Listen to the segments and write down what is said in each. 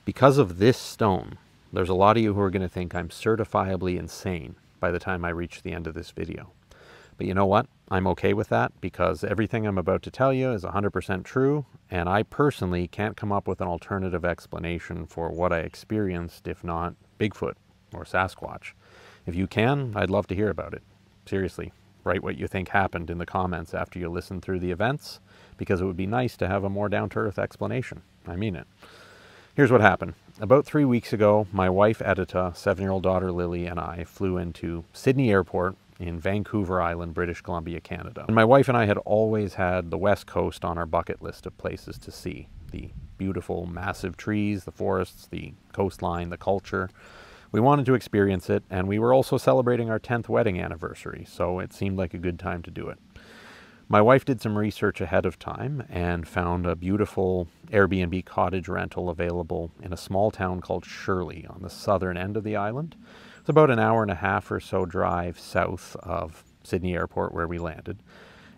Because of this stone, there's a lot of you who are going to think I'm certifiably insane by the time I reach the end of this video. But you know what? I'm okay with that because everything I'm about to tell you is 100% true, and I personally can't come up with an alternative explanation for what I experienced, if not Bigfoot or Sasquatch. If you can, I'd love to hear about it. Seriously, write what you think happened in the comments after you listen through the events, because it would be nice to have a more down-to-earth explanation. I mean it. Here's what happened. About 3 weeks ago, my wife Edita, 7-year-old daughter Lily, and I flew into Sydney Airport in Vancouver Island, British Columbia, Canada. And my wife and I had always had the West Coast on our bucket list of places to see. The beautiful, massive trees, the forests, the coastline, the culture. We wanted to experience it, and we were also celebrating our 10th wedding anniversary, so it seemed like a good time to do it. My wife did some research ahead of time and found a beautiful Airbnb cottage rental available in a small town called Shirley on the southern end of the island. It's about an hour and a half or so drive south of Sydney Airport where we landed.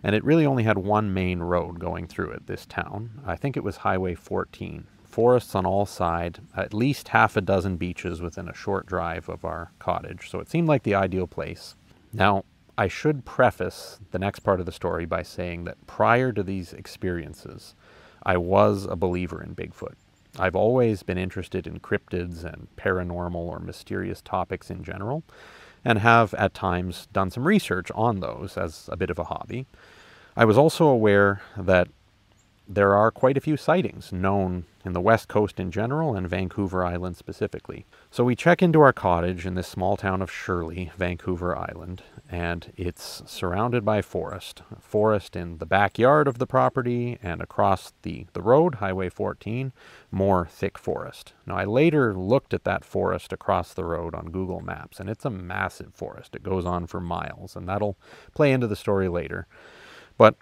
And it really only had one main road going through it, this town. I think it was Highway 14. Forests on all sides, at least half a dozen beaches within a short drive of our cottage. So it seemed like the ideal place. Now, I should preface the next part of the story by saying that prior to these experiences, I was a believer in Bigfoot. I've always been interested in cryptids and paranormal or mysterious topics in general, and have at times done some research on those as a bit of a hobby. I was also aware that there are quite a few sightings known in the West Coast in general and Vancouver Island specifically. So we check into our cottage in this small town of Shirley, Vancouver Island, and it's surrounded by forest. Forest in the backyard of the property, and across the road, Highway 14, more thick forest. Now, I later looked at that forest across the road on Google Maps, and it's a massive forest. It goes on for miles, and that'll play into the story later. But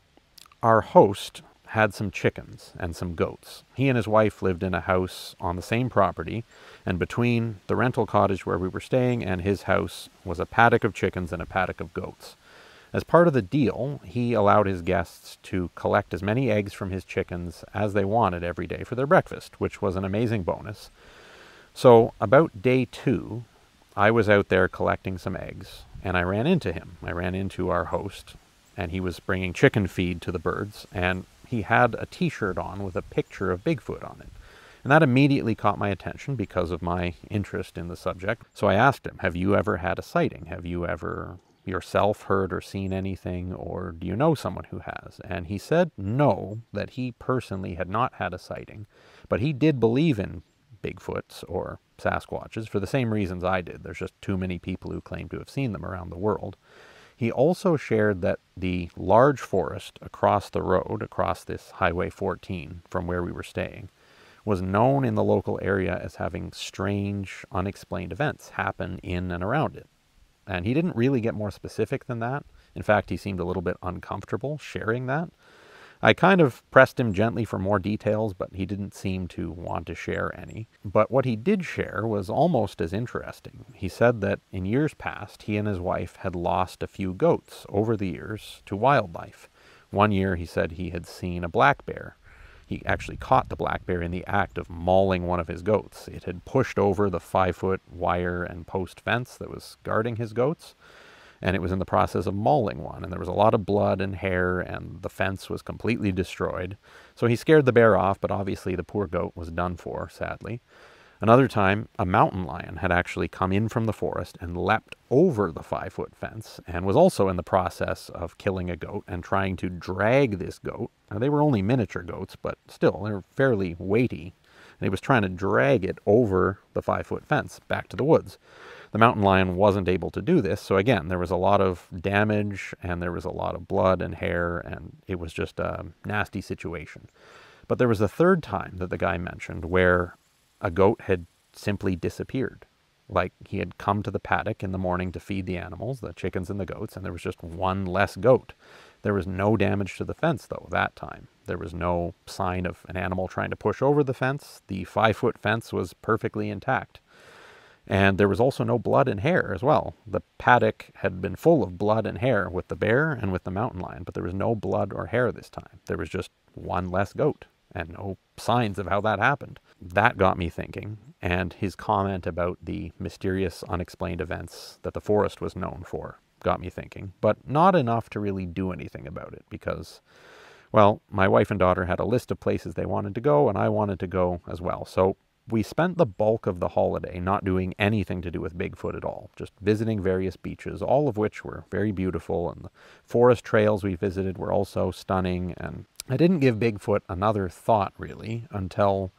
our host had some chickens and some goats. He and his wife lived in a house on the same property, and between the rental cottage where we were staying and his house was a paddock of chickens and a paddock of goats. As part of the deal, he allowed his guests to collect as many eggs from his chickens as they wanted every day for their breakfast, which was an amazing bonus. So about day 2, I was out there collecting some eggs, and I ran into him. I ran into our host, and he was bringing chicken feed to the birds, and he had a t-shirt on with a picture of Bigfoot on it. And that immediately caught my attention because of my interest in the subject. So I asked him, have you ever had a sighting? Have you ever yourself heard or seen anything, or do you know someone who has? And he said no, that he personally had not had a sighting, but he did believe in Bigfoots or Sasquatches for the same reasons I did. There's just too many people who claim to have seen them around the world. He also shared that the large forest across the road, across this Highway 14 from where we were staying, was known in the local area as having strange, unexplained events happen in and around it. And he didn't really get more specific than that. In fact, he seemed a little bit uncomfortable sharing that. I kind of pressed him gently for more details, but he didn't seem to want to share any. But what he did share was almost as interesting. He said that in years past, he and his wife had lost a few goats over the years to wildlife. One year, he said he had seen a black bear. He actually caught the black bear in the act of mauling one of his goats. It had pushed over the 5-foot wire and post fence that was guarding his goats, and it was in the process of mauling one, and there was a lot of blood and hair, and the fence was completely destroyed. So he scared the bear off, but obviously the poor goat was done for, sadly. Another time, a mountain lion had actually come in from the forest and leapt over the 5-foot fence, and was also in the process of killing a goat and trying to drag this goat. Now, they were only miniature goats, but still, they were fairly weighty, and he was trying to drag it over the 5-foot fence back to the woods. The mountain lion wasn't able to do this, so again, there was a lot of damage, and there was a lot of blood and hair, and it was just a nasty situation. But there was a third time that the guy mentioned where a goat had simply disappeared. Like, he had come to the paddock in the morning to feed the animals, the chickens and the goats, and there was just one less goat. There was no damage to the fence, though, that time. There was no sign of an animal trying to push over the fence. The 5-foot fence was perfectly intact. And there was also no blood and hair as well. The paddock had been full of blood and hair with the bear and with the mountain lion, but there was no blood or hair this time. There was just one less goat. and no signs of how that happened. That got me thinking, and his comment about the mysterious, unexplained events that the forest was known for got me thinking, but not enough to really do anything about it because, well, my wife and daughter had a list of places they wanted to go, and I wanted to go as well. So we spent the bulk of the holiday not doing anything to do with Bigfoot at all, just visiting various beaches, all of which were very beautiful, and the forest trails we visited were also stunning. And I didn't give Bigfoot another thought, really, until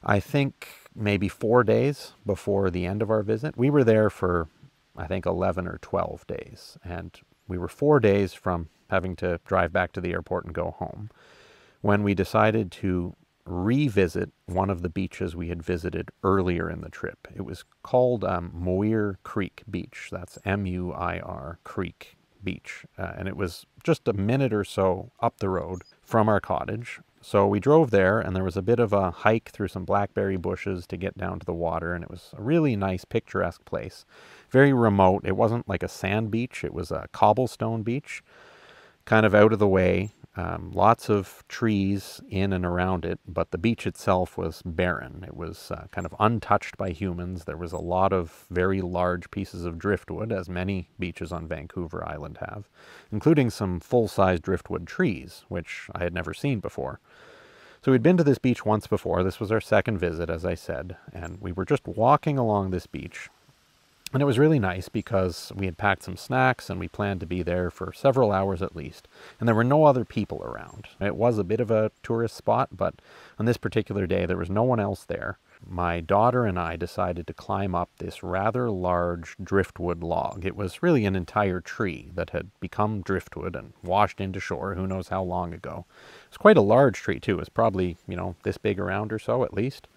I think maybe 4 days before the end of our visit. We were there for, I think, 11 or 12 days, and we were 4 days from having to drive back to the airport and go home when we decided to revisit one of the beaches we had visited earlier in the trip. It was called Muir Creek Beach. That's M-U-I-R Creek Beach. And it was just a minute or so up the road from our cottage. So we drove there, and there was a bit of a hike through some blackberry bushes to get down to the water, and it was a really nice, picturesque place. Very remote. It wasn't like a sand beach. It was a cobblestone beach, kind of out of the way. Lots of trees in and around it, but the beach itself was barren. It was kind of untouched by humans. There was a lot of very large pieces of driftwood, as many beaches on Vancouver Island have, including some full-size driftwood trees, which I had never seen before. So we'd been to this beach once before. This was our second visit, as I said, and we were just walking along this beach. And it was really nice because we had packed some snacks and we planned to be there for several hours at least. And there were no other people around. It was a bit of a tourist spot, but on this particular day there was no one else there. My daughter and I decided to climb up this rather large driftwood log. It was really an entire tree that had become driftwood and washed into shore who knows how long ago. It's quite a large tree too. It's probably, this big around or so at least.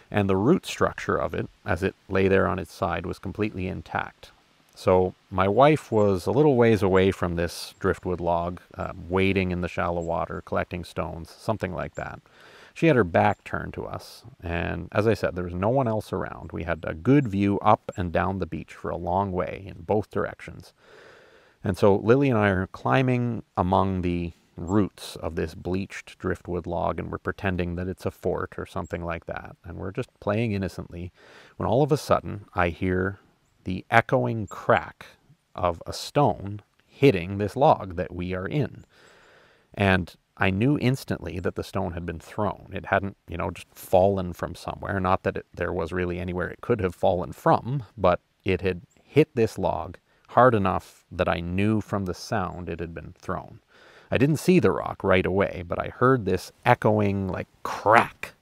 And the root structure of it, as it lay there on its side, was completely intact. So my wife was a little ways away from this driftwood log, wading in the shallow water, collecting stones, something like that. She had her back turned to us, and as I said, there was no one else around. We had a good view up and down the beach for a long way in both directions. And so Lily and I are climbing among the roots of this bleached driftwood log, and we're pretending that it's a fort or something like that, and we're just playing innocently when all of a sudden I hear the echoing crack of a stone hitting this log that we are in. And I knew instantly that the stone had been thrown. It hadn't, just fallen from somewhere. Not that there was really anywhere it could have fallen from, but it had hit this log hard enough that I knew from the sound it had been thrown. I didn't see the rock right away, but I heard this echoing, crack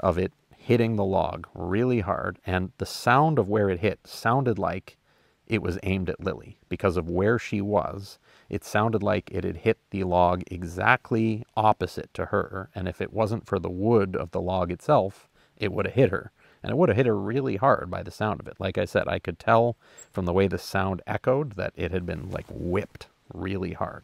of it hitting the log really hard, and the sound of where it hit sounded like it was aimed at Lily. Because of where she was, it sounded like it had hit the log exactly opposite to her, and if it wasn't for the wood of the log itself, it would have hit her. And it would have hit her really hard by the sound of it. Like I said, I could tell from the way the sound echoed that it had been, whipped really hard.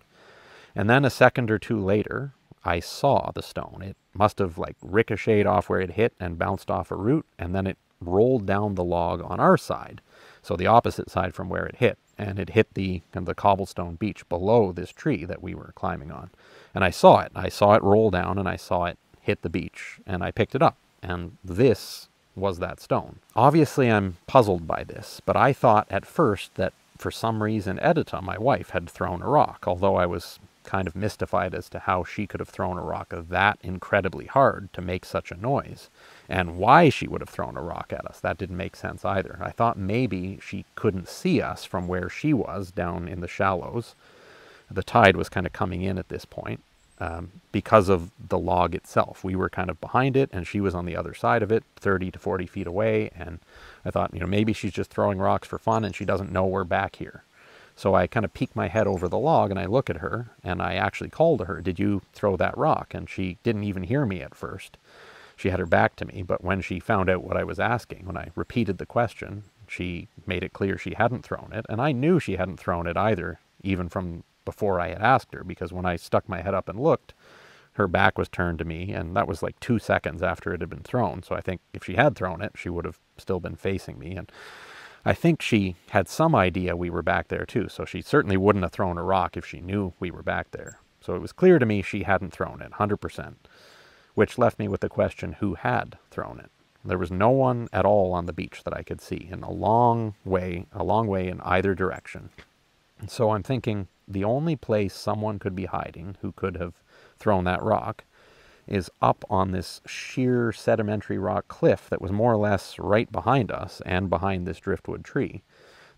And then a second or two later, I saw the stone. It must have ricocheted off where it hit and bounced off a root, and then it rolled down the log on our side, so the opposite side from where it hit, and it hit the cobblestone beach below this tree that we were climbing on. And I saw it. I saw it roll down, and I saw it hit the beach, and I picked it up, and this was that stone. Obviously, I'm puzzled by this, but I thought at first that for some reason Edita, my wife, had thrown a rock, although I was kind of mystified as to how she could have thrown a rock that incredibly hard to make such a noise, and why she would have thrown a rock at us. That didn't make sense either. I thought maybe she couldn't see us from where she was down in the shallows. The tide was kind of coming in at this point because of the log itself. We were kind of behind it, and she was on the other side of it, 30 to 40 feet away, and I thought, maybe she's just throwing rocks for fun and she doesn't know we're back here. So I kind of peek my head over the log and I look at her, and I actually call to her, "Did you throw that rock?" And she didn't even hear me at first. She had her back to me, but when she found out what I was asking, when I repeated the question, she made it clear she hadn't thrown it. And I knew she hadn't thrown it either, even from before I had asked her, because when I stuck my head up and looked, her back was turned to me, and that was 2 seconds after it had been thrown. So I think if she had thrown it, she would have still been facing me. And I think she had some idea we were back there too, so she certainly wouldn't have thrown a rock if she knew we were back there. So it was clear to me she hadn't thrown it, 100%. which left me with the question, who had thrown it? There was no one at all on the beach that I could see, in a long way in either direction. So I'm thinking the only place someone could be hiding who could have thrown that rock is up on this sheer sedimentary rock cliff that was more or less right behind us and behind this driftwood tree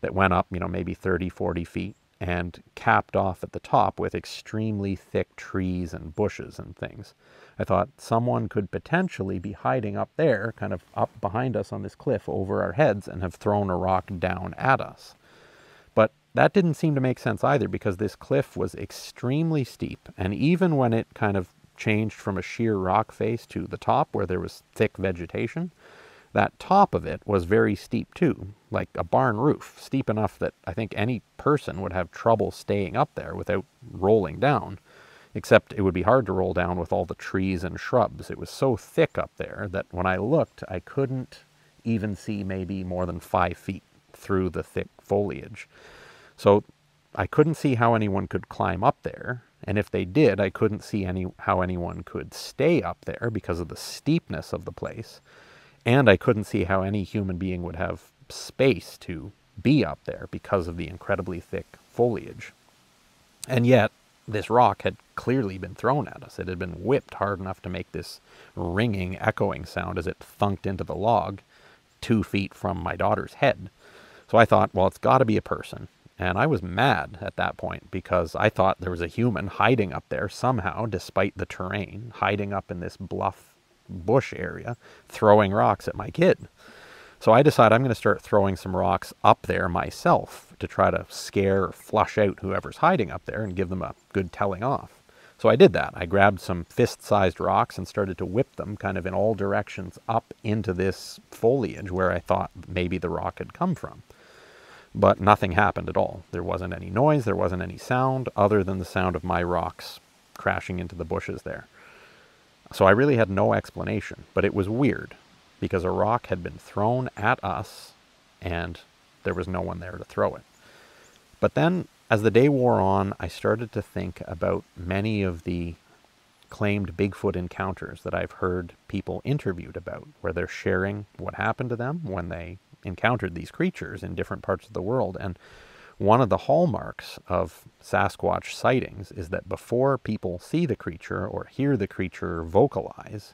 that went up, maybe 30, 40 feet and capped off at the top with extremely thick trees and bushes and things. I thought someone could potentially be hiding up there, kind of up behind us on this cliff over our heads, and have thrown a rock down at us. But that didn't seem to make sense either, because this cliff was extremely steep, and even when it kind of changed from a sheer rock face to the top where there was thick vegetation, that top of it was very steep too, like a barn roof, steep enough that I think any person would have trouble staying up there without rolling down, except it would be hard to roll down with all the trees and shrubs. It was so thick up there that when I looked, I couldn't even see maybe more than 5 feet through the thick foliage. So I couldn't see how anyone could climb up there, and if they did, I couldn't see how anyone could stay up there because of the steepness of the place. And I couldn't see how any human being would have space to be up there because of the incredibly thick foliage. And yet, this rock had clearly been thrown at us. It had been whipped hard enough to make this ringing, echoing sound as it thunked into the log 2 feet from my daughter's head. So I thought, well, it's got to be a person. And I was mad at that point because I thought there was a human hiding up there somehow, despite the terrain, hiding up in this bluff bush area, throwing rocks at my kid. So I decided I'm going to start throwing some rocks up there myself to try to scare or flush out whoever's hiding up there and give them a good telling off. So I did that. I grabbed some fist-sized rocks and started to whip them kind of in all directions up into this foliage where I thought maybe the rock had come from. But nothing happened at all. There wasn't any noise, there wasn't any sound other than the sound of my rocks crashing into the bushes there. So I really had no explanation, but it was weird because a rock had been thrown at us and there was no one there to throw it. But then as the day wore on, I started to think about many of the claimed Bigfoot encounters that I've heard people interviewed about, where they're sharing what happened to them when they encountered these creatures in different parts of the world. And one of the hallmarks of Sasquatch sightings is that before people see the creature or hear the creature vocalize,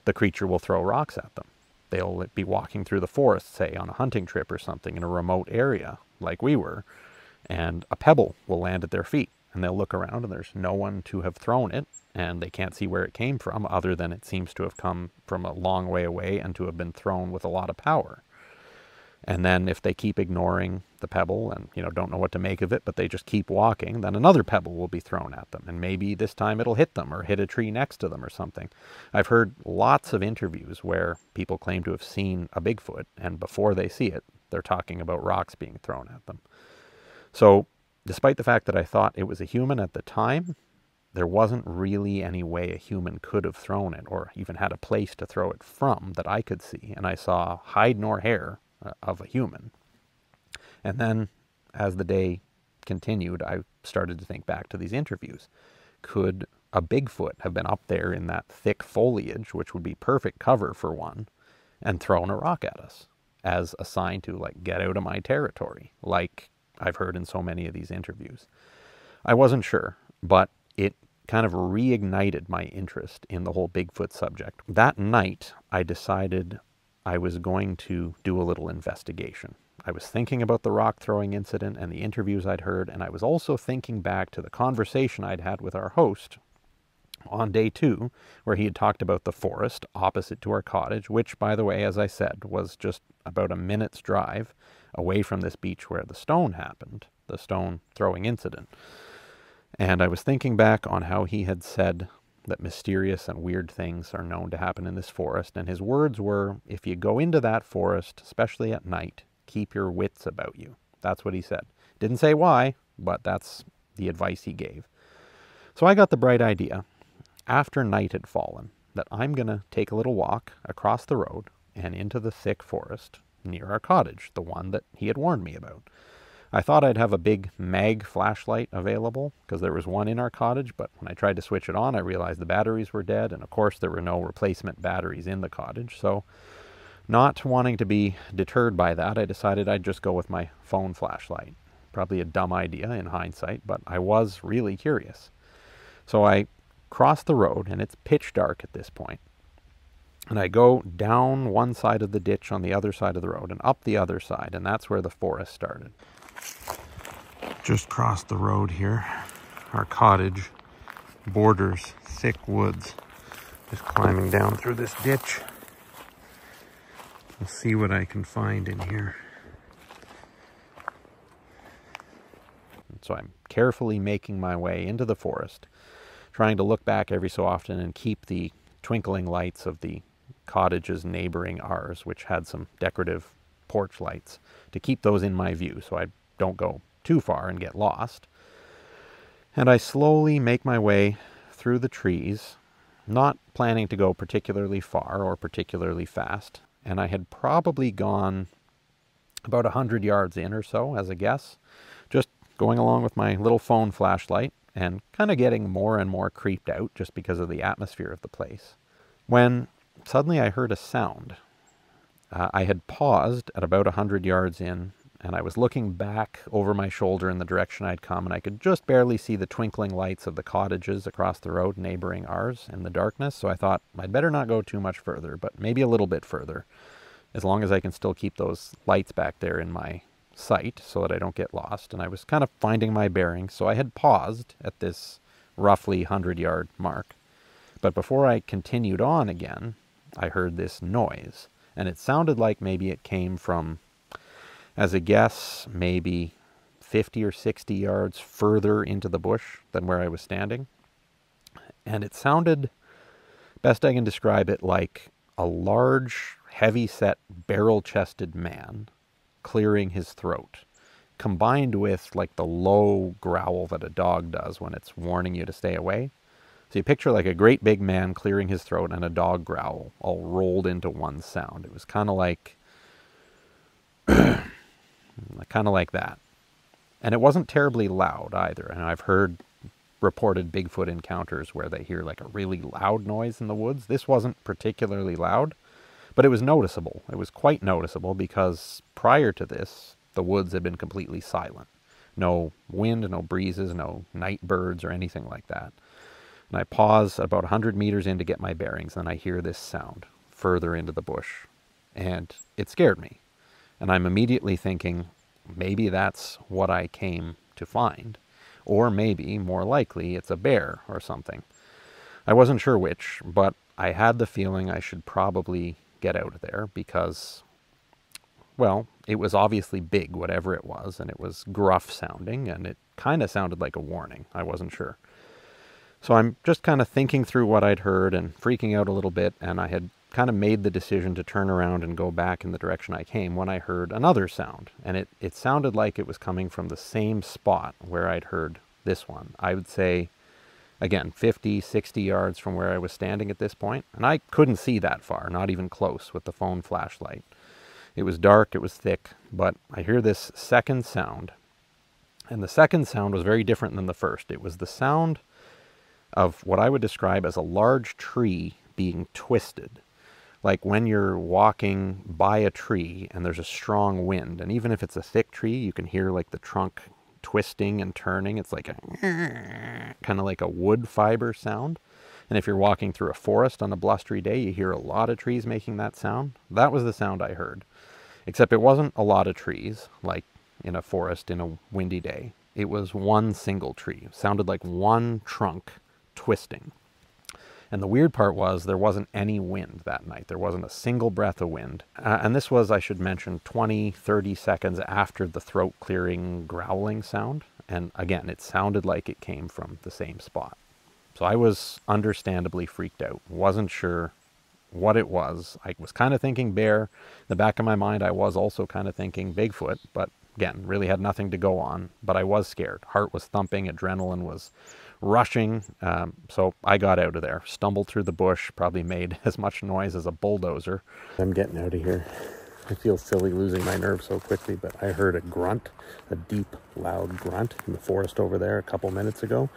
the creature will throw rocks at them. They'll be walking through the forest, say, on a hunting trip or something in a remote area, like we were, and a pebble will land at their feet. And they'll look around and there's no one to have thrown it, and they can't see where it came from, other than it seems to have come from a long way away and to have been thrown with a lot of power. And then if they keep ignoring the pebble and, don't know what to make of it, but they just keep walking, then another pebble will be thrown at them. And maybe this time it'll hit them or hit a tree next to them or something. I've heard lots of interviews where people claim to have seen a Bigfoot, and before they see it, they're talking about rocks being thrown at them. So despite the fact that I thought it was a human at the time, there wasn't really any way a human could have thrown it or even had a place to throw it from that I could see. And I saw hide nor hair of a human. And then as the day continued, I started to think back to these interviews. Could a Bigfoot have been up there in that thick foliage, which would be perfect cover for one, and thrown a rock at us as a sign to, like, get out of my territory, like I've heard in so many of these interviews? I wasn't sure, but it kind of reignited my interest in the whole Bigfoot subject. That night, I decided I was going to do a little investigation. I was thinking about the rock throwing incident and the interviews I'd heard, and I was also thinking back to the conversation I'd had with our host on day 2, where he had talked about the forest opposite to our cottage, which, by the way, as I said, was just about a minute's drive away from this beach where the stone happened, the stone throwing incident. And I was thinking back on how he had said that mysterious and weird things are known to happen in this forest. And his words were, if you go into that forest, especially at night, keep your wits about you. That's what he said. Didn't say why, but that's the advice he gave. So I got the bright idea, after night had fallen, that I'm going to take a little walk across the road and into the thick forest near our cottage, the one that he had warned me about. I thought I'd have a big mag flashlight available because there was one in our cottage, but when I tried to switch it on, I realized the batteries were dead, and of course there were no replacement batteries in the cottage. So not wanting to be deterred by that, I decided I'd just go with my phone flashlight. Probably a dumb idea in hindsight, but I was really curious. So I crossed the road, and it's pitch dark at this point. And I go down one side of the ditch on the other side of the road and up the other side, and that's where the forest started. Just crossed the road here. Our cottage borders thick woods. Just climbing down through this ditch. We'll see what I can find in here. So I'm carefully making my way into the forest, trying to look back every so often and keep the twinkling lights of the cottages neighboring ours, which had some decorative porch lights, to keep those in my view so I don't go too far and get lost. And I slowly make my way through the trees, not planning to go particularly far or particularly fast, and I had probably gone about 100 yards in or so as a guess, just going along with my little phone flashlight and kind of getting more and more creeped out just because of the atmosphere of the place, when suddenly I heard a sound. I had paused at about 100 yards in, and I was looking back over my shoulder in the direction I'd come, and I could just barely see the twinkling lights of the cottages across the road neighboring ours in the darkness, so I thought I'd better not go too much further, but maybe a little bit further, as long as I can still keep those lights back there in my sight so that I don't get lost. And I was kind of finding my bearings, so I had paused at this roughly 100-yard mark. But before I continued on again, I heard this noise, and it sounded like maybe it came from, as a guess, maybe 50 or 60 yards further into the bush than where I was standing. And it sounded, best I can describe it, like a large, heavy-set, barrel-chested man clearing his throat, combined with like the low growl that a dog does when it's warning you to stay away. So you picture like a great big man clearing his throat and a dog growl all rolled into one sound. It was kind of like that. And it wasn't terribly loud either. And I've heard reported Bigfoot encounters where they hear like a really loud noise in the woods. This wasn't particularly loud, but it was noticeable. It was quite noticeable because prior to this, the woods had been completely silent. No wind, no breezes, no night birds or anything like that. And I pause about 100 meters in to get my bearings, and I hear this sound further into the bush. And it scared me. And I'm immediately thinking, maybe that's what I came to find. Or maybe, more likely, it's a bear or something. I wasn't sure which, but I had the feeling I should probably get out of there because, well, it was obviously big, whatever it was, and it was gruff sounding, and it kind of sounded like a warning. I wasn't sure. So I'm just kind of thinking through what I'd heard and freaking out a little bit, and I had kind of made the decision to turn around and go back in the direction I came when I heard another sound. And it sounded like it was coming from the same spot where I'd heard this one. I would say, again, 50, 60 yards from where I was standing at this point. And I couldn't see that far, not even close with the phone flashlight. It was dark, it was thick, but I hear this second sound. And the second sound was very different than the first. It was the sound of what I would describe as a large tree being twisted. Like when you're walking by a tree and there's a strong wind, and even if it's a thick tree, you can hear like the trunk twisting and turning. It's like a kind of like a wood fiber sound. And if you're walking through a forest on a blustery day, you hear a lot of trees making that sound. That was the sound I heard. Except it wasn't a lot of trees, like in a forest in a windy day. It was one single tree. It sounded like one trunk twisting. And the weird part was there wasn't any wind that night. There wasn't a single breath of wind. And this was, I should mention, 20, 30 seconds after the throat clearing growling sound. And again, it sounded like it came from the same spot. So I was understandably freaked out. Wasn't sure what it was. I was kind of thinking bear. In the back of my mind, I was also kind of thinking Bigfoot, but again, really had nothing to go on. But I was scared. Heart was thumping, adrenaline was rushing, so I got out of there, stumbled through the bush, probably made as much noise as a bulldozer. I'm getting out of here. I feel silly losing my nerve so quickly, but I heard a grunt, a deep, loud grunt in the forest over there a couple minutes ago.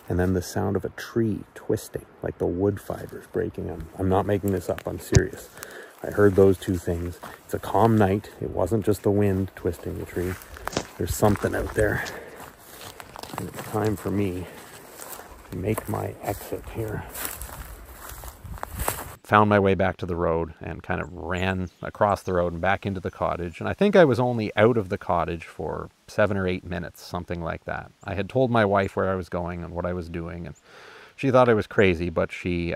And then the sound of a tree twisting, like the wood fibers breaking. I'm not making this up, I'm serious. I heard those two things. It's a calm night. It wasn't just the wind twisting the tree. There's something out there. And it's time for me to make my exit here. Found my way back to the road and kind of ran across the road and back into the cottage. And I think I was only out of the cottage for 7 or 8 minutes, something like that. I had told my wife where I was going and what I was doing, and she thought I was crazy, but she,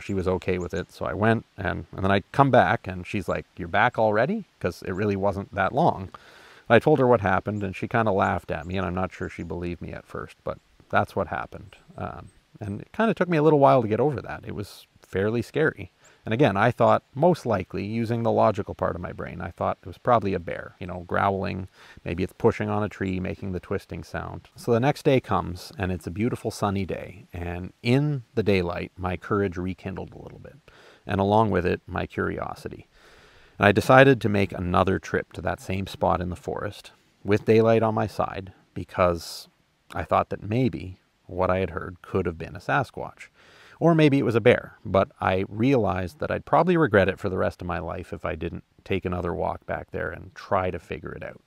she was okay with it. So I went, and then I come back, and she's like, "You're back already?" Because it really wasn't that long. I told her what happened, and she kind of laughed at me, and I'm not sure she believed me at first, but that's what happened. And it kind of took me a little while to get over that. It was fairly scary. And again, I thought, most likely, using the logical part of my brain, I thought it was probably a bear, growling. Maybe it's pushing on a tree, making the twisting sound. So the next day comes, and it's a beautiful sunny day. And in the daylight, my courage rekindled a little bit. And along with it, my curiosity. And I decided to make another trip to that same spot in the forest, with daylight on my side, because I thought that maybe what I had heard could have been a Sasquatch. Or maybe it was a bear, but I realized that I'd probably regret it for the rest of my life if I didn't take another walk back there and try to figure it out.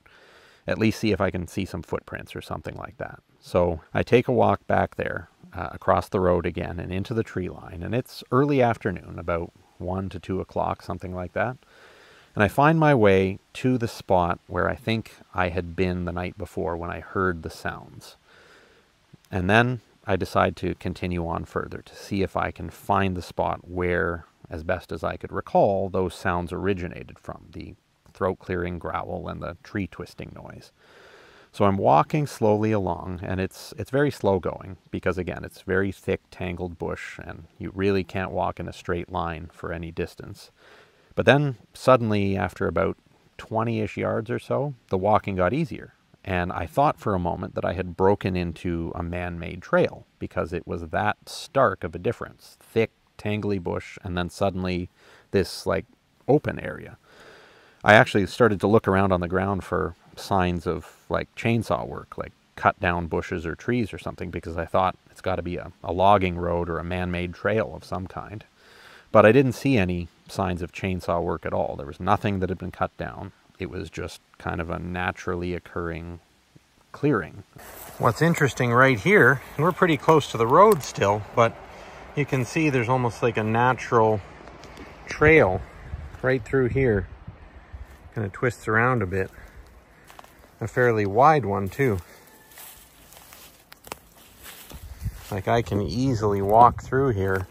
At least see if I can see some footprints or something like that. So I take a walk back there, across the road again and into the tree line, and it's early afternoon, about 1 to 2 o'clock, something like that. And I find my way to the spot where I think I had been the night before when I heard the sounds. And then I decide to continue on further to see if I can find the spot where, as best as I could recall, those sounds originated from, the throat-clearing growl and the tree-twisting noise. So I'm walking slowly along, and it's very slow going, because again, it's very thick, tangled bush, and you really can't walk in a straight line for any distance. But then, suddenly, after about 20-ish yards or so, the walking got easier. And I thought for a moment that I had broken into a man-made trail, because it was that stark of a difference. Thick, tangly bush, and then suddenly this, open area. I actually started to look around on the ground for signs of, chainsaw work, cut down bushes or trees or something, because I thought it's got to be a logging road or a man-made trail of some kind. But I didn't see any signs of chainsaw work at all. There was nothing that had been cut down. It was just kind of a naturally occurring clearing. What's interesting right here, we're pretty close to the road still, but you can see there's almost like a natural trail right through here. Kind of twists around a bit. A fairly wide one too. I can easily walk through here,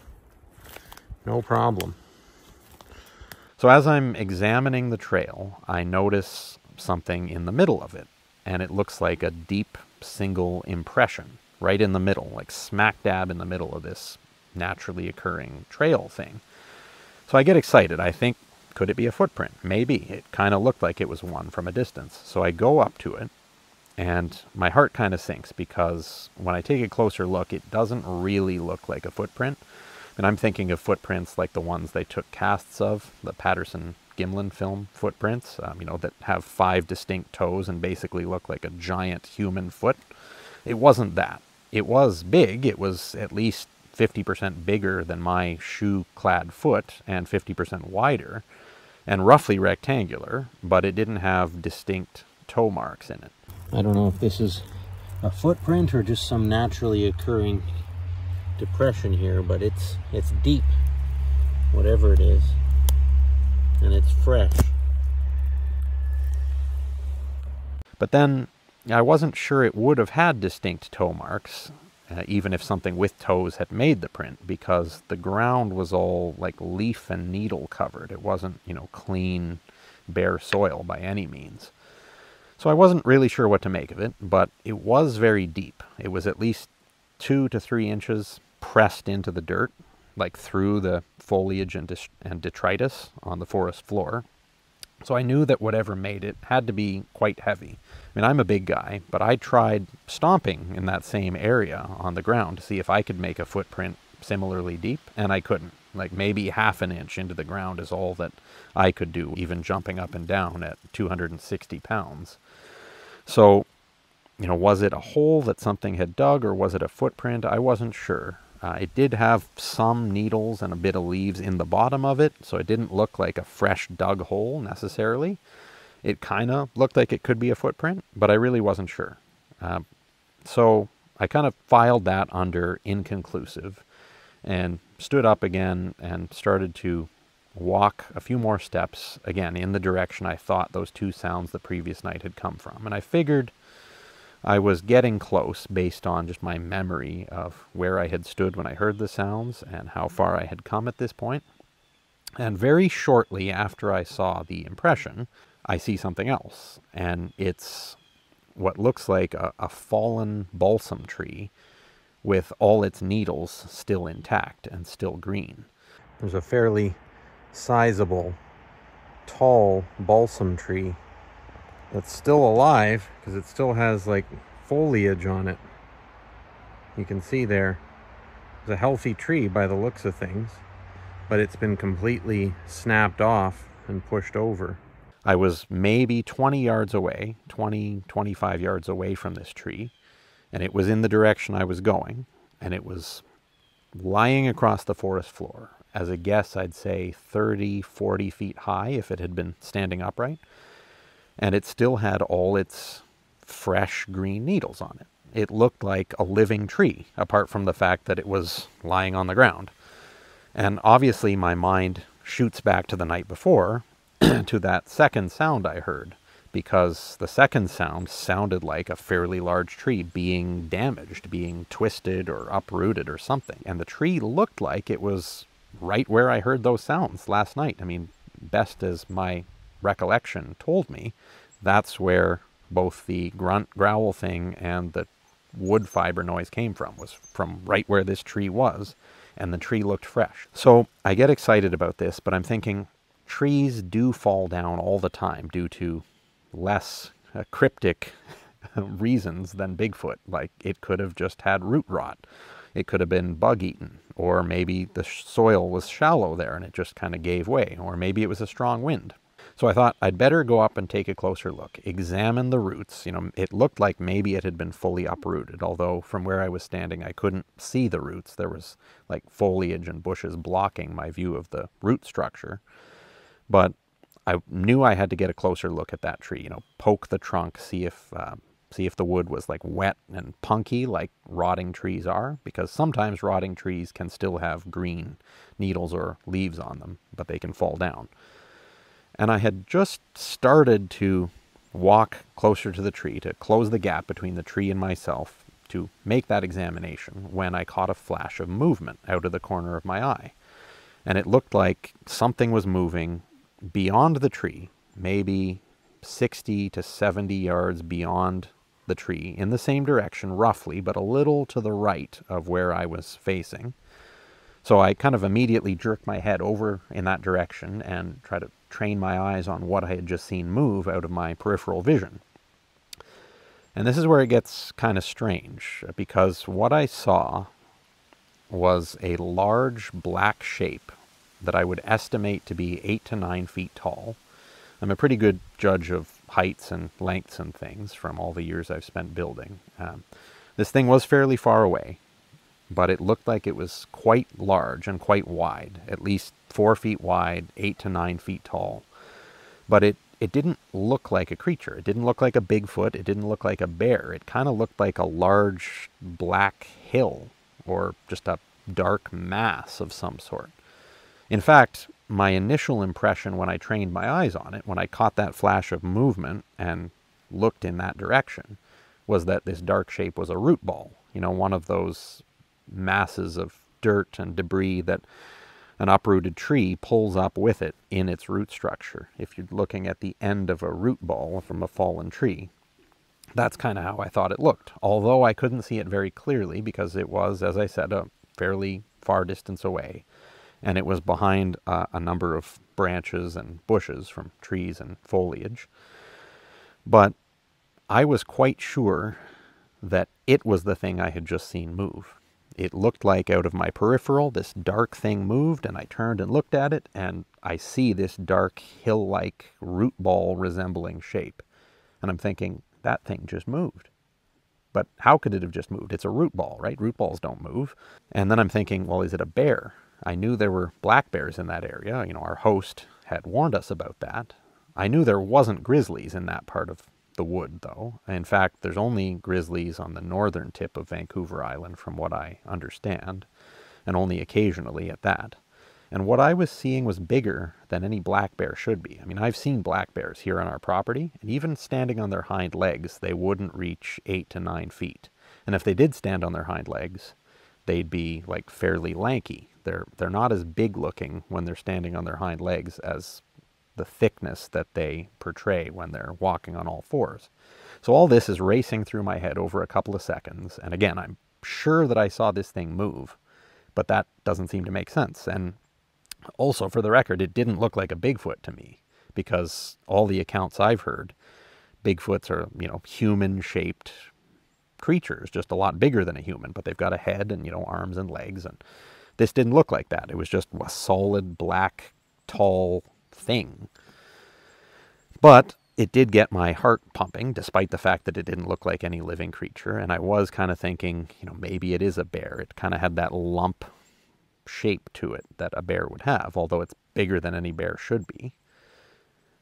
no problem. So as I'm examining the trail, I notice something in the middle of it, and it looks like a deep single impression right in the middle, like smack dab in the middle of this naturally occurring trail thing. So I get excited. I think, could it be a footprint? Maybe. It kind of looked like it was one from a distance. So I go up to it, and my heart kind of sinks, because when I take a closer look, it doesn't really look like a footprint. And I'm thinking of footprints like the ones they took casts of, the Patterson-Gimlin film footprints, that have 5 distinct toes and basically look like a giant human foot. It wasn't that. It was big. It was at least 50% bigger than my shoe-clad foot and 50% wider and roughly rectangular, but it didn't have distinct toe marks in it. I don't know if this is a footprint or just some naturally occurring depression here, but it's deep, whatever it is, and it's fresh. But then I wasn't sure it would have had distinct toe marks, even if something with toes had made the print, because the ground was all leaf and needle covered. It wasn't, clean, bare soil by any means. So I wasn't really sure what to make of it, but it was very deep. It was at least 2 to 3 inches pressed into the dirt, through the foliage and detritus on the forest floor. So I knew that whatever made it had to be quite heavy. I mean, I'm a big guy, but I tried stomping in that same area on the ground to see if I could make a footprint similarly deep, and I couldn't. Like maybe half an inch into the ground is all that I could do, even jumping up and down at 260 pounds. So, was it a hole that something had dug, or was it a footprint? I wasn't sure. It did have some needles and a bit of leaves in the bottom of it, so it didn't look like a fresh dug hole necessarily. It kind of looked like it could be a footprint, but I really wasn't sure. So I kind of filed that under inconclusive and stood up again and started to walk a few more steps, again, in the direction I thought those two sounds the previous night had come from. And I figured I was getting close based on just my memory of where I had stood when I heard the sounds and how far I had come at this point. And very shortly after I saw the impression, I see something else. And it's what looks like a fallen balsam tree with all its needles still intact and still green. There's a fairly sizable, tall balsam tree that's still alive because it still has like foliage on it. You can see there, it's a healthy tree by the looks of things, but it's been completely snapped off and pushed over. I was maybe 20 yards away, 20, 25 yards away from this tree, and it was in the direction I was going, and it was lying across the forest floor. As a guess, I'd say 30, 40 feet high if it had been standing upright. And it still had all its fresh green needles on it. It looked like a living tree, apart from the fact that it was lying on the ground. And obviously my mind shoots back to the night before, to that second sound I heard, because the second sound sounded like a fairly large tree being damaged, being twisted or uprooted or something. And the tree looked like it was right where I heard those sounds last night. I mean, best as my recollection told me, that's where both the grunt growl thing and the wood fiber noise came from, was from right where this tree was, and the tree looked fresh. So I get excited about this, but I'm thinking trees do fall down all the time due to less cryptic reasons than Bigfoot. Like it could have just had root rot. It could have been bug eaten, or maybe the soil was shallow there and it just kind of gave way, or maybe it was a strong wind. So I thought I'd better go up and take a closer look, examine the roots. It looked like maybe it had been fully uprooted, although from where I was standing I couldn't see the roots. There was like foliage and bushes blocking my view of the root structure. But I knew I had to get a closer look at that tree, poke the trunk, see if the wood was like wet and punky like rotting trees are, because sometimes rotting trees can still have green needles or leaves on them, but they can fall down. And I had just started to walk closer to the tree, to close the gap between the tree and myself, to make that examination, when I caught a flash of movement out of the corner of my eye. And it looked like something was moving beyond the tree, maybe 60 to 70 yards beyond the tree, in the same direction roughly, but a little to the right of where I was facing. So I kind of immediately jerked my head over in that direction and tried to train my eyes on what I had just seen move out of my peripheral vision. And this is where it gets kind of strange, because what I saw was a large black shape that I would estimate to be 8 to 9 feet tall. I'm a pretty good judge of heights and lengths and things from all the years I've spent building. This thing was fairly far away, but it looked like it was quite large and quite wide, at least 4 feet wide, 8 to 9 feet tall. But it didn't look like a creature. It didn't look like a Bigfoot. It didn't look like a bear. It kind of looked like a large black hill, or just a dark mass of some sort. In fact, my initial impression when I trained my eyes on it, when I caught that flash of movement and looked in that direction, was that this dark shape was a root ball. One of those masses of dirt and debris that an uprooted tree pulls up with it in its root structure. If you're looking at the end of a root ball from a fallen tree, that's kind of how I thought it looked. Although I couldn't see it very clearly because it was, as I said, a fairly far distance away. And it was behind a number of branches and bushes from trees and foliage. But I was quite sure that it was the thing I had just seen move. it looked like out of my peripheral, this dark thing moved, and I turned and looked at it, and I see this dark hill-like root ball resembling shape. And I'm thinking, that thing just moved. But how could it have just moved? It's a root ball, right? Root balls don't move. And then I'm thinking, well, is it a bear? I knew there were black bears in that area. You know, our host had warned us about that. I knew there wasn't grizzlies in that part of the wood, though. In fact, there's only grizzlies on the northern tip of Vancouver Island, from what I understand, and only occasionally at that. And what I was seeing was bigger than any black bear should be. I mean, I've seen black bears here on our property, and even standing on their hind legs, they wouldn't reach 8 to 9 feet. And if they did stand on their hind legs, they'd be like fairly lanky. They're not as big looking when they're standing on their hind legs as the thickness that they portray when they're walking on all fours. So all this is racing through my head over a couple of seconds. And again, I'm sure that I saw this thing move, but that doesn't seem to make sense. And also, for the record, it didn't look like a Bigfoot to me, because all the accounts I've heard, Bigfoots are, you know, human-shaped creatures, just a lot bigger than a human, but they've got a head and, you know, arms and legs, and this didn't look like that. It was just a solid, black, tall thing. But it did get my heart pumping, despite the fact that it didn't look like any living creature, and I was kind of thinking, you know, maybe it is a bear. It kind of had that lump shape to it that a bear would have, although it's bigger than any bear should be.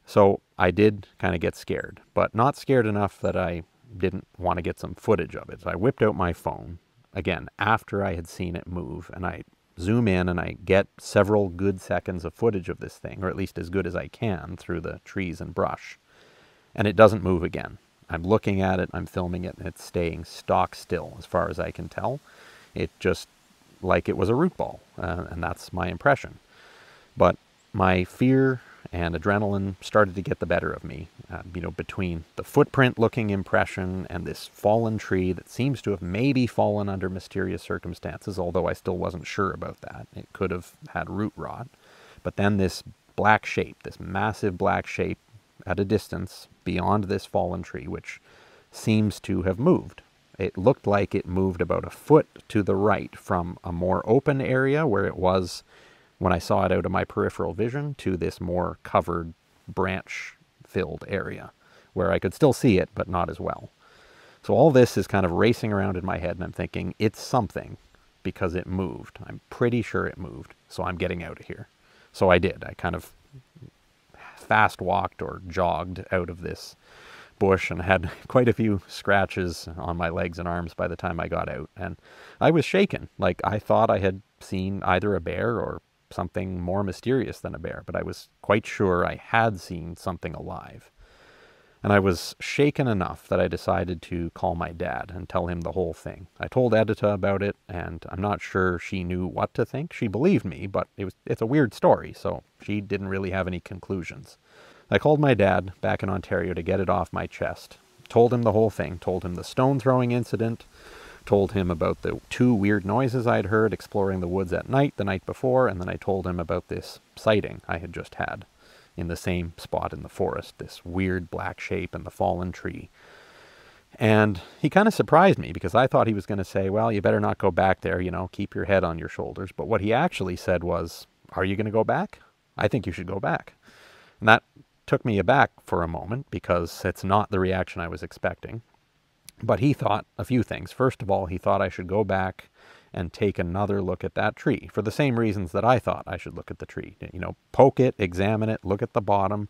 So I did kind of get scared, but not scared enough that I didn't want to get some footage of it. So I whipped out my phone, again, after I had seen it move, and I zoom in and I get several good seconds of footage of this thing, or at least as good as I can through the trees and brush. And it doesn't move again. I'm looking at it, I'm filming it, and it's staying stock still as far as I can tell. It just like it was a root ball, and that's my impression. But my fear and adrenaline started to get the better of me, you know, between the footprint-looking impression and this fallen tree that seems to have maybe fallen under mysterious circumstances, although I still wasn't sure about that. It could have had root rot. But then this black shape, this massive black shape at a distance beyond this fallen tree, which seems to have moved. It looked like it moved about a foot to the right from a more open area where it was when I saw it out of my peripheral vision to this more covered, branch-filled area where I could still see it, but not as well. So all this is kind of racing around in my head, and I'm thinking, it's something because it moved. I'm pretty sure it moved, so I'm getting out of here. So I did. I kind of fast walked or jogged out of this bush and had quite a few scratches on my legs and arms by the time I got out. And I was shaken. Like, I thought I had seen either a bear or something more mysterious than a bear, but I was quite sure I had seen something alive. And I was shaken enough that I decided to call my dad and tell him the whole thing. I told Edita about it, and I'm not sure she knew what to think. She believed me, but it's a weird story, so she didn't really have any conclusions. I called my dad back in Ontario to get it off my chest. Told him the whole thing. Told him the stone throwing incident. Told him about the 2 weird noises I'd heard exploring the woods at night the night before. And then I told him about this sighting I had just had in the same spot in the forest. This weird black shape and the fallen tree. And he kind of surprised me because I thought he was going to say, well, you better not go back there, you know, keep your head on your shoulders. But what he actually said was, are you going to go back? I think you should go back. And that took me aback for a moment because it's not the reaction I was expecting. But he thought a few things. First of all, he thought I should go back and take another look at that tree for the same reasons that I thought I should look at the tree. You know, poke it, examine it, look at the bottom.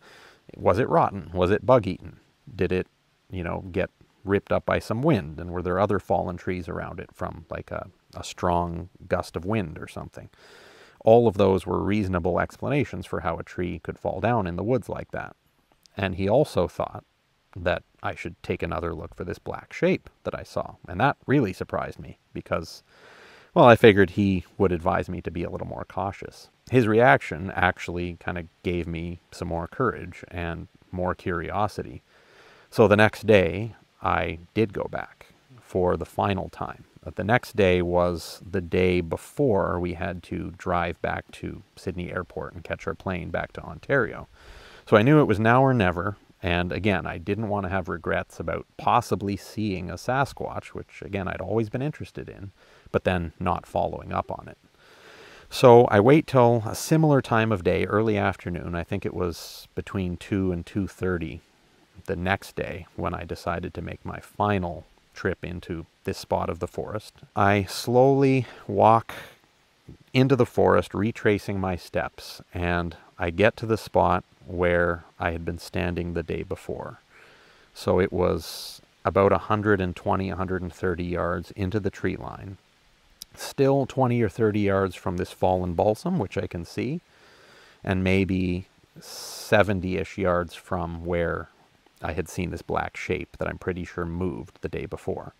Was it rotten? Was it bug-eaten? Did it, you know, get ripped up by some wind? And were there other fallen trees around it from like a strong gust of wind or something? All of those were reasonable explanations for how a tree could fall down in the woods like that. And he also thought that I should take another look for this black shape that I saw. And that really surprised me because, well, I figured he would advise me to be a little more cautious. His reaction actually kind of gave me some more courage and more curiosity. So the next day, I did go back for the final time. But the next day was the day before we had to drive back to Sydney Airport and catch our plane back to Ontario. So I knew it was now or never. And again, I didn't want to have regrets about possibly seeing a Sasquatch, which again, I'd always been interested in, but then not following up on it. So I wait till a similar time of day, early afternoon. I think it was between 2 and 2:30 the next day when I decided to make my final trip into this spot of the forest. I slowly walk into the forest, retracing my steps, and I get to the spot where I had been standing the day before. So it was about 120, 130 yards into the tree line. Still 20 or 30 yards from this fallen balsam, which I can see, and maybe 70-ish yards from where I had seen this black shape that I'm pretty sure moved the day before.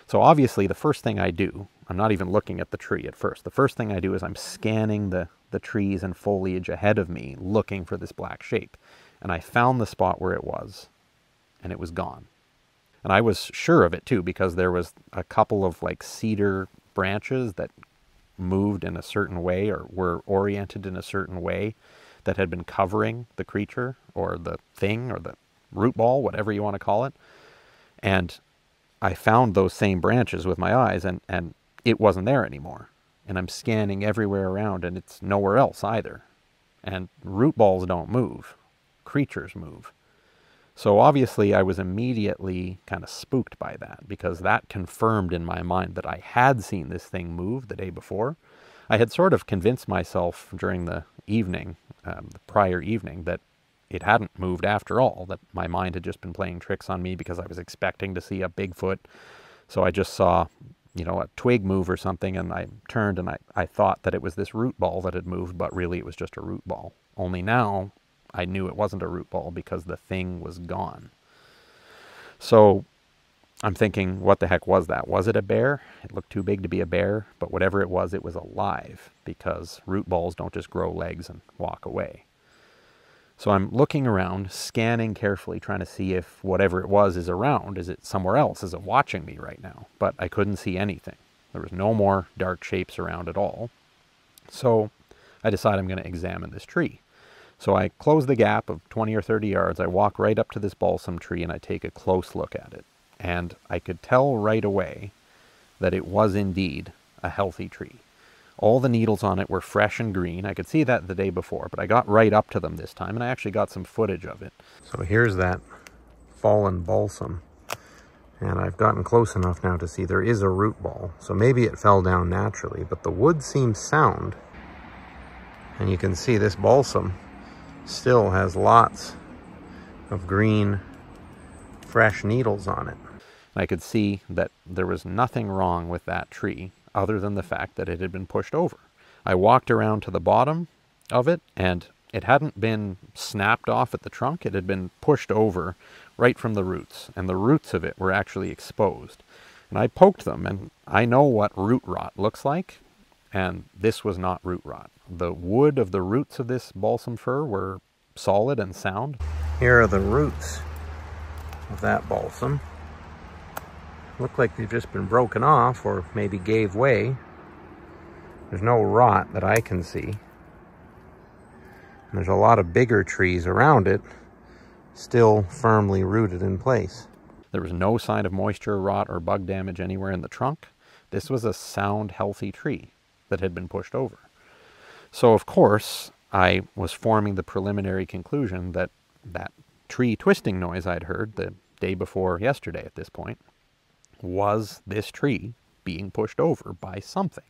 So obviously the first thing I do, I'm not even looking at the tree at first. The first thing I do is I'm scanning the trees and foliage ahead of me, looking for this black shape. And I found the spot where it was, and it was gone. And I was sure of it too, because there was a couple of like cedar branches that moved in a certain way or were oriented in a certain way that had been covering the creature or the thing or the root ball, whatever you want to call it. And I found those same branches with my eyes, and it wasn't there anymore. And I'm scanning everywhere around, and it's nowhere else either. And root balls don't move. Creatures move. So obviously I was immediately kind of spooked by that, because that confirmed in my mind that I had seen this thing move the day before. I had sort of convinced myself during the evening, the prior evening, that it hadn't moved after all, that my mind had just been playing tricks on me because I was expecting to see a Bigfoot. So I just saw, you know, a twig move or something, and I turned and I thought that it was this root ball that had moved, but really it was just a root ball. Only now I knew it wasn't a root ball because the thing was gone. So I'm thinking, what the heck was that? Was it a bear? It looked too big to be a bear, but whatever it was alive, because root balls don't just grow legs and walk away. So I'm looking around, scanning carefully, trying to see if whatever it was is around. Is it somewhere else? Is it watching me right now? But I couldn't see anything. There was no more dark shapes around at all. So I decide I'm going to examine this tree. So I close the gap of 20 or 30 yards. I walk right up to this balsam tree and I take a close look at it. And I could tell right away that it was indeed a healthy tree. All the needles on it were fresh and green. I could see that the day before, but I got right up to them this time, and I actually got some footage of it. So here's that fallen balsam, and I've gotten close enough now to see there is a root ball. So maybe it fell down naturally, but the wood seems sound. And you can see this balsam still has lots of green, fresh needles on it. And I could see that there was nothing wrong with that tree, other than the fact that it had been pushed over. I walked around to the bottom of it, and it hadn't been snapped off at the trunk. It had been pushed over right from the roots, and the roots of it were actually exposed. And I poked them, and I know what root rot looks like, and this was not root rot. The wood of the roots of this balsam fir were solid and sound. Here are the roots of that balsam. Look like they've just been broken off or maybe gave way. There's no rot that I can see. And there's a lot of bigger trees around it, still firmly rooted in place. There was no sign of moisture, rot, or bug damage anywhere in the trunk. This was a sound, healthy tree that had been pushed over. So, of course, I was forming the preliminary conclusion that that tree twisting noise I'd heard the day before yesterday at this point was this tree being pushed over by something.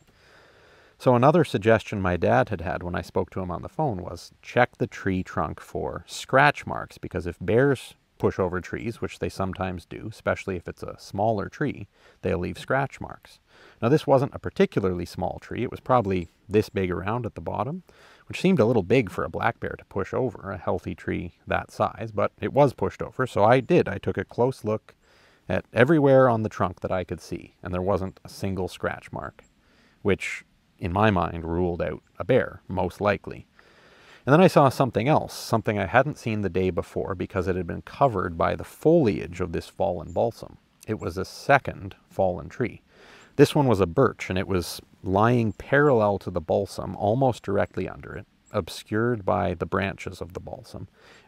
So another suggestion my dad had had when I spoke to him on the phone was check the tree trunk for scratch marks, because if bears push over trees, which they sometimes do, especially if it's a smaller tree, they'll leave scratch marks. Now this wasn't a particularly small tree. It was probably this big around at the bottom, which seemed a little big for a black bear to push over, a healthy tree that size, but it was pushed over. So I took a close look at everywhere on the trunk that I could see, and there wasn't a single scratch mark, which in my mind ruled out a bear, most likely. And then I saw something else, something I hadn't seen the day before because it had been covered by the foliage of this fallen balsam. It was a second fallen tree. This one was a birch, and it was lying parallel to the balsam, almost directly under it, obscured by the branches of the balsam.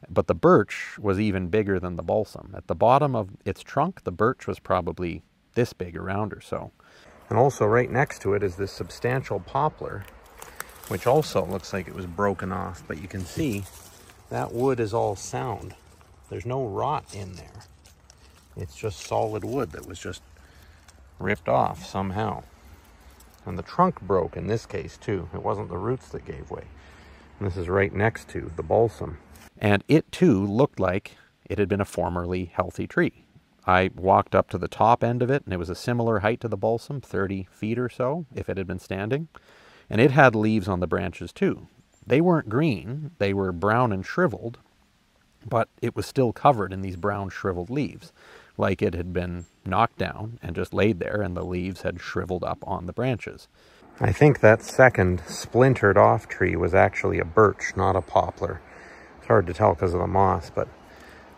But the birch was even bigger than the balsam. At the bottom of its trunk, the birch was probably this big, around or so. And also right next to it is this substantial poplar, which also looks like it was broken off, but you can see that wood is all sound. There's no rot in there. It's just solid wood that was just ripped off somehow. And the trunk broke in this case too. It wasn't the roots that gave way. And this is right next to the balsam. And it too looked like it had been a formerly healthy tree. I walked up to the top end of it, and it was a similar height to the balsam, 30 feet or so, if it had been standing. And it had leaves on the branches too. They weren't green, they were brown and shriveled, but it was still covered in these brown shriveled leaves, like it had been knocked down and just laid there, and the leaves had shriveled up on the branches. I think that second splintered off tree was actually a birch, not a poplar. It's hard to tell because of the moss, but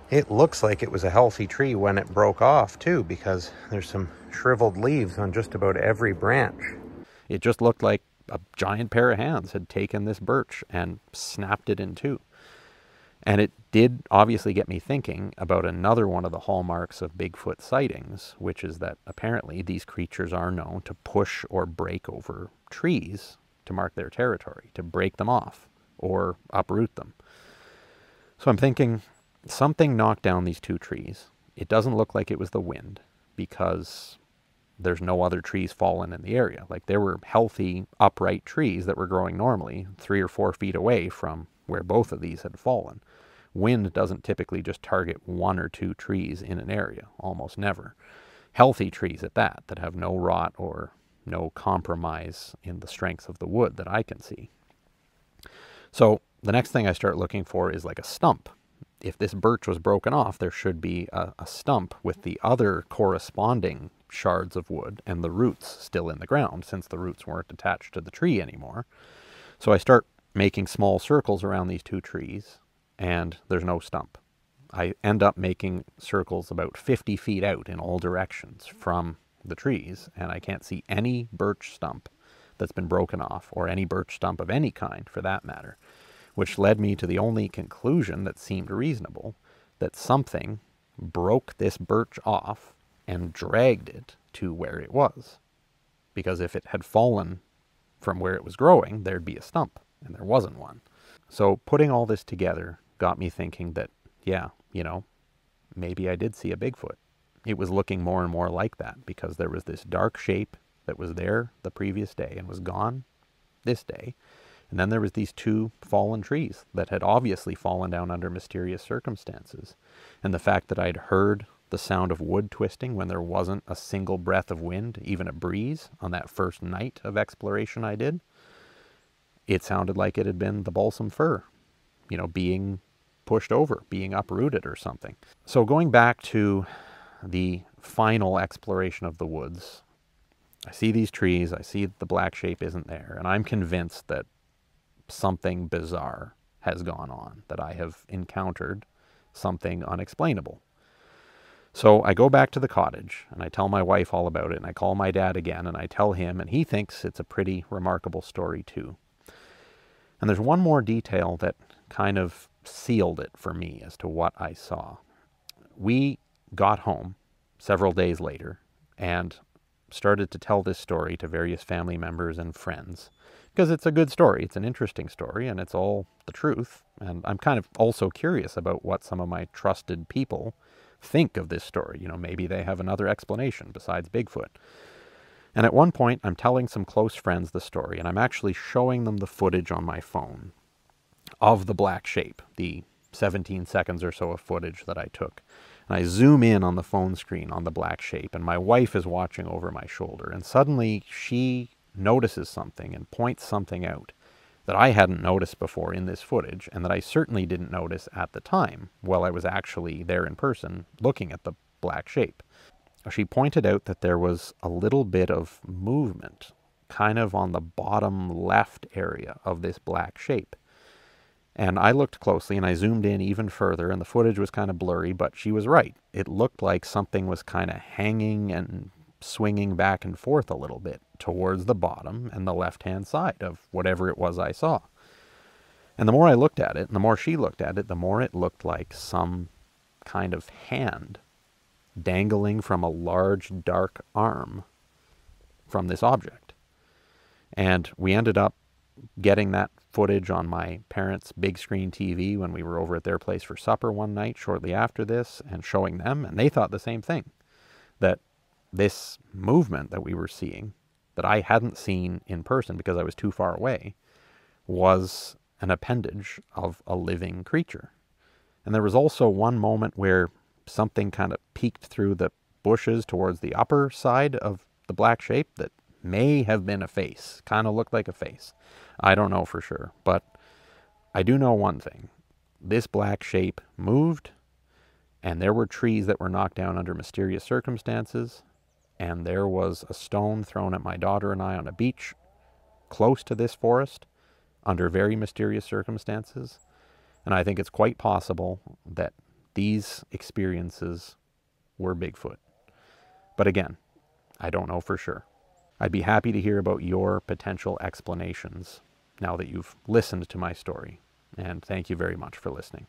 it looks like it was a healthy tree when it broke off too, because there's some shriveled leaves on just about every branch. It just looked like a giant pair of hands had taken this birch and snapped it in two. And it did obviously get me thinking about another one of the hallmarks of Bigfoot sightings, which is that apparently these creatures are known to push or break over trees to mark their territory, to break them off or uproot them. So I'm thinking something knocked down these two trees. It doesn't look like it was the wind, because there's no other trees fallen in the area. Like, there were healthy, upright trees that were growing normally 3 or 4 feet away from where both of these had fallen. Wind doesn't typically just target 1 or 2 trees in an area, almost never. Healthy trees at that have no rot or no compromise in the strength of the wood that I can see. So the next thing I start looking for is like a stump. If this birch was broken off, there should be a stump with the other corresponding shards of wood and the roots still in the ground, since the roots weren't attached to the tree anymore. So I start making small circles around these two trees, and there's no stump. I end up making circles about 50 feet out in all directions from the trees, and I can't see any birch stump that's been broken off, or any birch stump of any kind for that matter, which led me to the only conclusion that seemed reasonable, that something broke this birch off and dragged it to where it was. Because if it had fallen from where it was growing, there'd be a stump, and there wasn't one. So putting all this together got me thinking that, yeah, you know, maybe I did see a Bigfoot. It was looking more and more like that, because there was this dark shape that was there the previous day and was gone this day. And then there was these 2 fallen trees that had obviously fallen down under mysterious circumstances. And the fact that I'd heard the sound of wood twisting when there wasn't a single breath of wind, even a breeze, on that first night of exploration I did, it sounded like it had been the balsam fir, you know, being pushed over, being uprooted or something. So going back to the final exploration of the woods, I see these trees, I see the black shape isn't there, and I'm convinced that something bizarre has gone on, that I have encountered something unexplainable. So I go back to the cottage and I tell my wife all about it, and I call my dad again and I tell him, and he thinks it's a pretty remarkable story too. And there's one more detail that kind of sealed it for me as to what I saw. We got home several days later and started to tell this story to various family members and friends, because it's a good story, it's an interesting story, and it's all the truth. And I'm kind of also curious about what some of my trusted people think of this story. You know, maybe they have another explanation besides Bigfoot. And at one point, I'm telling some close friends the story, and I'm actually showing them the footage on my phone of the black shape, the 17 seconds or so of footage that I took. And I zoom in on the phone screen on the black shape, and my wife is watching over my shoulder, and suddenly she notices something and points something out that I hadn't noticed before in this footage, and that I certainly didn't notice at the time while I was actually there in person looking at the black shape. She pointed out that there was a little bit of movement kind of on the bottom left area of this black shape. And I looked closely and I zoomed in even further, and the footage was kind of blurry, but she was right. It looked like something was kind of hanging and swinging back and forth a little bit towards the bottom and the left-hand side of whatever it was I saw. And the more I looked at it, and the more she looked at it, the more it looked like some kind of hand dangling from a large dark arm from this object. And we ended up getting that footage on my parents' big screen TV when we were over at their place for supper one night shortly after this, and showing them, and they thought the same thing, that this movement that we were seeing, that I hadn't seen in person because I was too far away, was an appendage of a living creature. And there was also one moment where something kind of peeked through the bushes towards the upper side of the black shape that may have been a face, kind of looked like a face. I don't know for sure, but I do know one thing. This black shape moved, and there were trees that were knocked down under mysterious circumstances, and there was a stone thrown at my daughter and I on a beach close to this forest under very mysterious circumstances. And I think it's quite possible that these experiences were Bigfoot. But again, I don't know for sure. I'd be happy to hear about your potential explanations now that you've listened to my story. And thank you very much for listening.